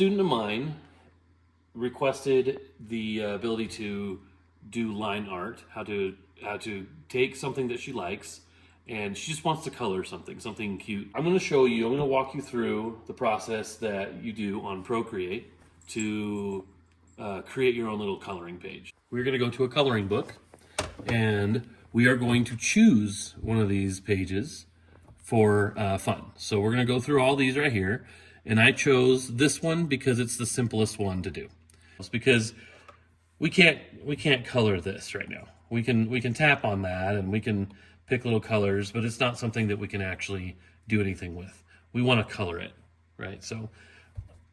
Student of mine requested the ability to do line art, how to take something that she likes, and she just wants to color something cute. I'm going to walk you through the process that you do on Procreate to create your own little coloring page. We're going to go to a coloring book, and we are going to choose one of these pages for fun. So we're going to go through all these right here, and I chose this one because it's the simplest one to do. It's because we can't color this right now. We can tap on that and we can pick little colors, but it's not something that we can actually do anything with. We want to color it, right? So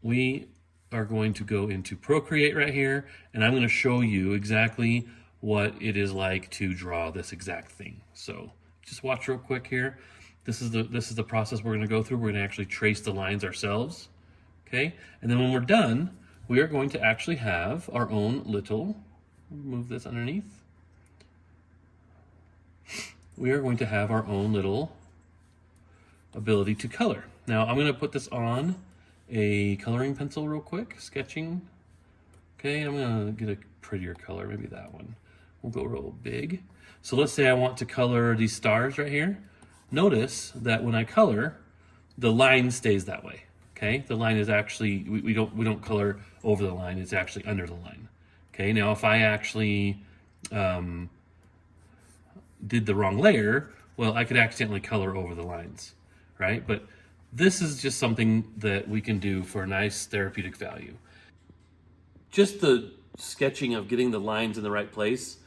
we are going to go into Procreate right here, and I'm going to show you exactly what it is like to draw this exact thing. So just watch real quick here. This is the process we're going to go through. We're going to actually trace the lines ourselves, okay? And then when we're done, we are going to actually have our own little, move this underneath. We are going to have our own little ability to color. Now I'm going to put this on a coloring pencil real quick, sketching. Okay, I'm going to get a prettier color, maybe that one. We'll go real big. So let's say I want to color these stars right here. Notice that when I color, the line stays that way. Okay, the line is actually, we don't color over the line, it's actually under the line. Okay, now if I actually did the wrong layer, well, I could accidentally color over the lines, right? But this is just something that we can do for a nice therapeutic value. Just the sketching of getting the lines in the right place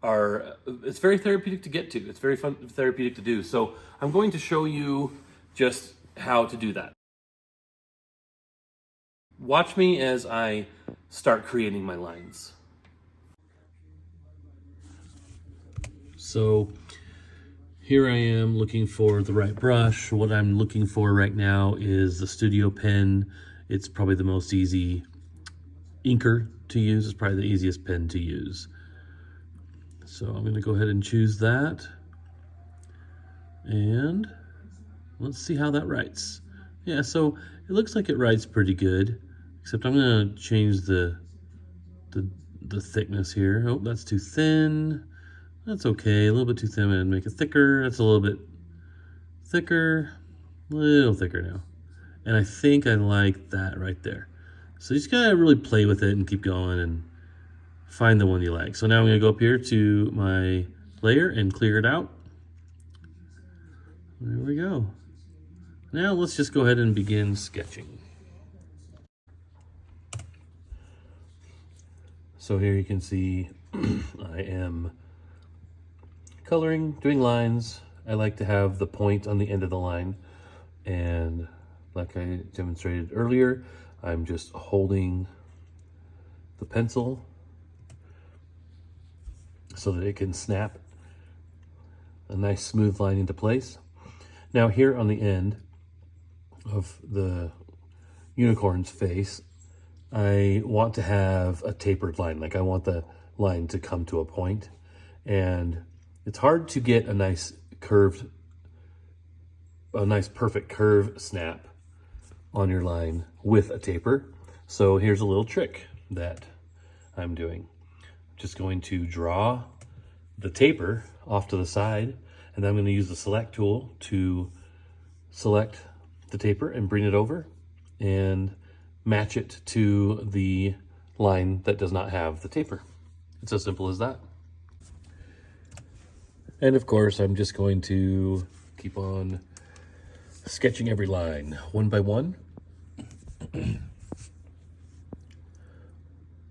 it's very therapeutic to get to. It's very fun, therapeutic to do. So I'm going to show you just how to do that. Watch me as I start creating my lines. So here I am looking for the right brush. What I'm looking for right now is the Studio pen. It's probably the most easy inker to use. It's probably the easiest pen to use. So I'm going to go ahead and choose that. And let's see how that writes. Yeah, so it looks like it writes pretty good, except I'm going to change the thickness here. Oh, that's too thin. That's okay, a little bit too thin, and make it thicker. That's a little bit thicker, a little thicker now. And I think I like that right there. So you just gotta really play with it and keep going and find the one you like. So now I'm gonna go up here to my layer and clear it out. There we go. Now let's just go ahead and begin sketching. So here you can see I am coloring, doing lines. I like to have the point on the end of the line, and like I demonstrated earlier, I'm just holding the pencil so that it can snap a nice smooth line into place. Now here on the end of the unicorn's face, I want to have a tapered line. Like I want the line to come to a point, and it's hard to get a nice perfect curve snap on your line with a taper. So here's a little trick that I'm doing. Just going to draw the taper off to the side, and then I'm going to use the select tool to select the taper and bring it over and match it to the line that does not have the taper. It's as simple as that. And of course, I'm just going to keep on sketching every line one by one. It's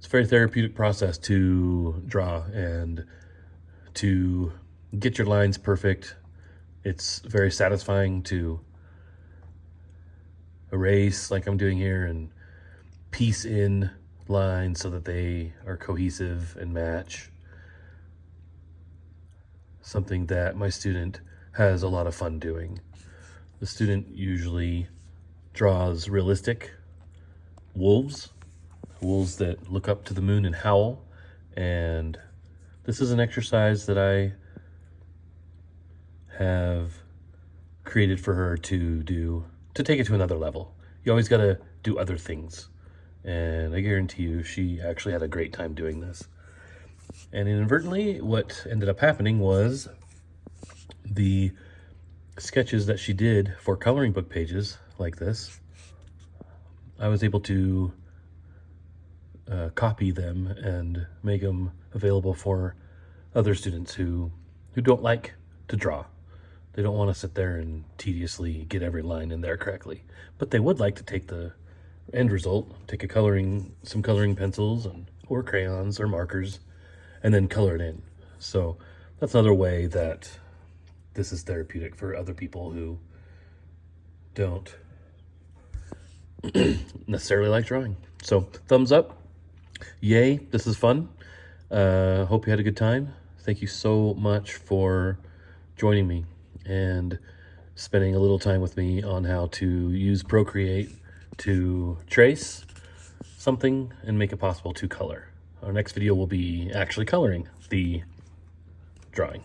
a very therapeutic process to draw and to get your lines perfect. It's very satisfying to erase like I'm doing here and piece in lines so that they are cohesive and match. Something that my student has a lot of fun doing. The student usually draws realistic wolves that look up to the moon and howl, and this is an exercise that I have created for her to do, to take it to another level. You always got to do other things And I guarantee you she actually had a great time doing this. And inadvertently, what ended up happening was the sketches that she did for coloring book pages like this, I was able to copy them and make them available for other students who don't like to draw. They don't want to sit there and tediously get every line in there correctly, but they would like to take the end result, take some coloring pencils or crayons or markers, and then color it in. So that's another way that this is therapeutic for other people who don't necessarily like drawing. So thumbs up. Yay, this is fun. Hope you had a good time. Thank you so much for joining me and spending a little time with me on how to use Procreate to trace something and make it possible to color. Our next video will be actually coloring the drawing.